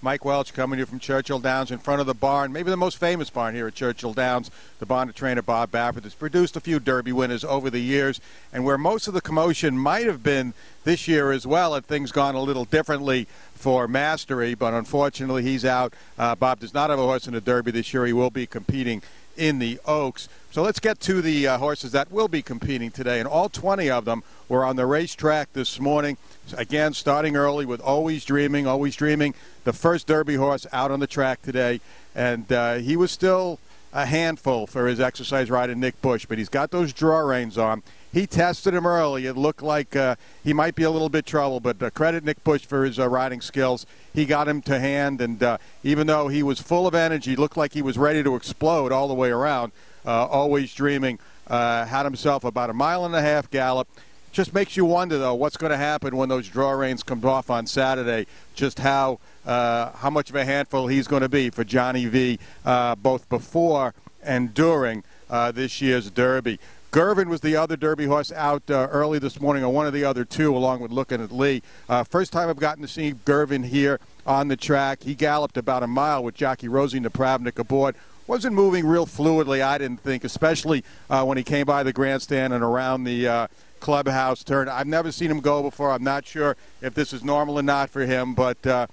Mike Welch coming here from Churchill Downs in front of the barn, maybe the most famous barn here at Churchill Downs, the barn of trainer Bob Baffert that's produced a few Derby winners over the years, and where most of the commotion might have been this year as well had things gone a little differently for Mastery, but unfortunately he's out. Bob does not have a horse in the Derby this year. He will be competing in the Oaks. So let's get to the horses that will be competing today, and all 20 of them were on the racetrack this morning. Again, starting early with Always Dreaming, the first Derby horse out on the track today, and he was still a handful for his exercise rider, Nick Bush, but he's got those draw reins on. He tested him early. It looked like he might be a little bit trouble, but credit Nick Bush for his riding skills. He got him to hand, and even though he was full of energy, looked like he was ready to explode all the way around, Always Dreaming had himself about a 1.5-mile gallop. Just makes you wonder, though, what's going to happen when those draw reins come off on Saturday, just how much of a handful he's going to be for Johnny V, both before and during this year's Derby. Gervin was the other Derby horse out early this morning, or one of the other two, along with Looking at Lee. First time I've gotten to see Gervin here on the track. He galloped about a mile with jockey Rosie Napravnik aboard. Wasn't moving real fluidly, I didn't think, especially when he came by the grandstand and around the clubhouse turn. I've never seen him go before. I'm not sure if this is normal or not for him, but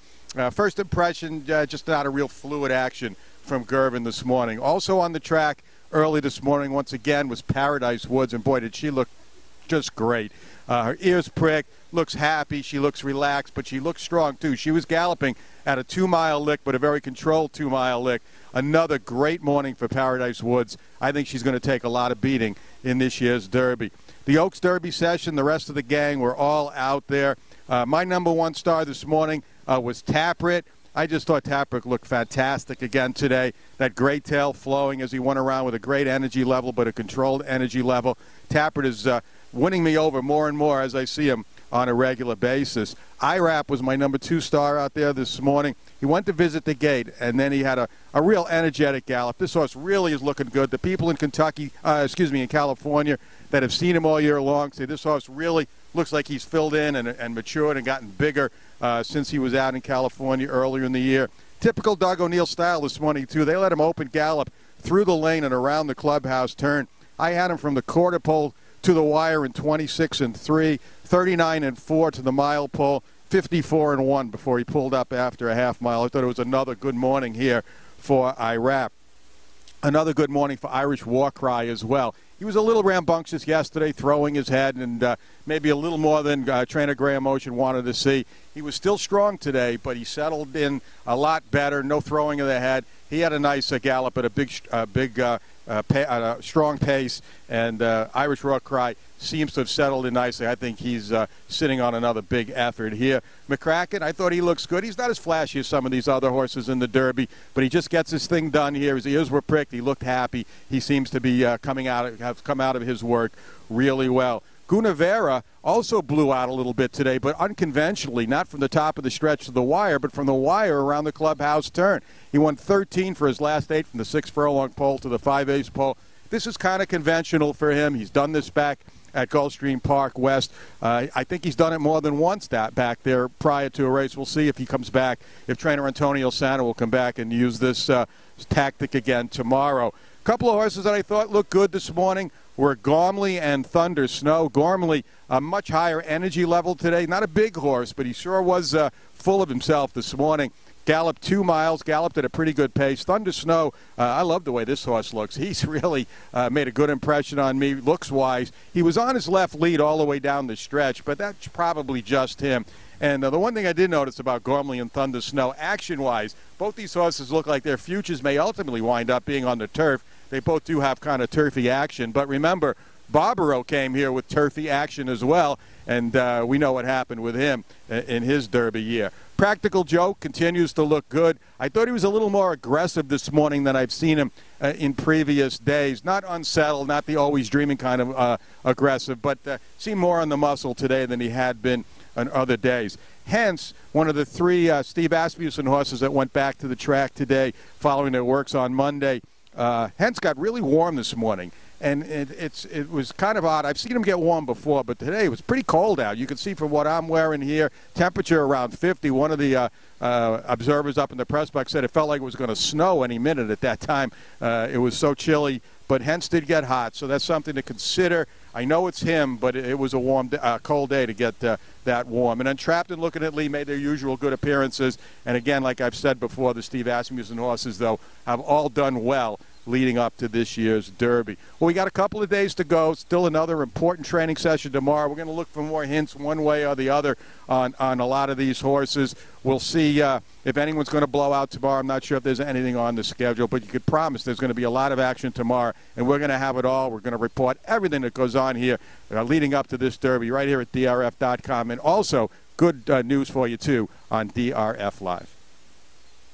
first impression, just not a real fluid action from Gervin this morning. Also on the track early this morning, once again, was Paradise Woods, and boy, did she look just great. Her ears pricked, looks happy, she looks relaxed, but she looks strong, too. She was galloping at a 2-mile lick, but a very controlled 2-mile lick. Another great morning for Paradise Woods. I think she's going to take a lot of beating in this year's Derby. The Oaks Derby session, the rest of the gang were all out there. My number one star this morning was Taprit. I just thought Taprit looked fantastic again today. That great tail flowing as he went around with a great energy level, but a controlled energy level. Taprit is winning me over more and more as I see him on a regular basis. IRAP was my number 2 star out there this morning. He went to visit the gate, and then he had a real energetic gallop. This horse really is looking good. The people in in California that have seen him all year long say this horse really looks like he's filled in and matured and gotten bigger since he was out in California earlier in the year. Typical Doug O'Neill style this morning, too. They let him open gallop through the lane and around the clubhouse turn. I had him from the quarter pole to the wire in 26-3, 39-4 to the mile pole, 54-1 before he pulled up after a half mile. I thought it was another good morning here for IRAP. Another good morning for Irish Warcry as well. He was a little rambunctious yesterday, throwing his head, and maybe a little more than trainer Graham Ocean wanted to see. He was still strong today, but he settled in a lot better, no throwing of the head. He had a nice gallop at a strong pace, and Irish Warcry seems to have settled in nicely. I think he's sitting on another big effort here. McCracken, I thought he looks good. He's not as flashy as some of these other horses in the Derby, but he just gets his thing done here. His ears were pricked. He looked happy. He seems to be have come out of his work really well. Gunavera also blew out a little bit today, but unconventionally, not from the top of the stretch to the wire, but from the wire around the clubhouse turn. He won 13 for his last 8 from the 6 furlong pole to the 5/8 pole. This is kind of conventional for him. He's done this back at Gulfstream Park West. I think he's done it more than once back there prior to a race. We'll see if he comes back, if trainer Antonio Santa will come back and use this tactic again tomorrow. A couple of horses that I thought looked good this morning were Gormley and Thunder Snow. Gormley, a much higher energy level today. Not a big horse, but he sure was full of himself this morning. Galloped 2 miles, galloped at a pretty good pace. Thunder Snow, I love the way this horse looks. He's really made a good impression on me, looks-wise. He was on his left lead all the way down the stretch, but that's probably just him. And the one thing I did notice about Gormley and Thunder Snow, action-wise, both these horses look like their futures may ultimately wind up being on the turf. They both do have kind of turfy action. But remember, Barbaro came here with turfy action as well, and we know what happened with him in his Derby year. Practical Joe continues to look good. I thought he was a little more aggressive this morning than I've seen him in previous days. Not unsettled, not the Always Dreaming kind of aggressive, but seemed more on the muscle today than he had been on other days. Hence, one of the 3 Steve Asmussen horses that went back to the track today following their works on Monday. Hence got really warm this morning. and it was kind of odd. I've seen them get warm before, but today it was pretty cold out. You can see from what I'm wearing here, temperature around 50. One of the observers up in the press box said it felt like it was going to snow any minute at that time. It was so chilly, but Hence did get hot, so that's something to consider. I know it's him, but it was a warm, cold day to get that warm. And then Trapped and Looking at Lee made their usual good appearances. And again, like I've said before, the Steve Asmussen horses, though, have all done well leading up to this year's Derby. Well, we got a couple of days to go. Still another important training session tomorrow. We're going to look for more hints one way or the other on a lot of these horses. We'll see if anyone's going to blow out tomorrow. I'm not sure if there's anything on the schedule, but you could promise there's going to be a lot of action tomorrow, and we're going to have it all. We're going to report everything that goes on here leading up to this Derby right here at DRF.com, and also good news for you, too, on DRF Live.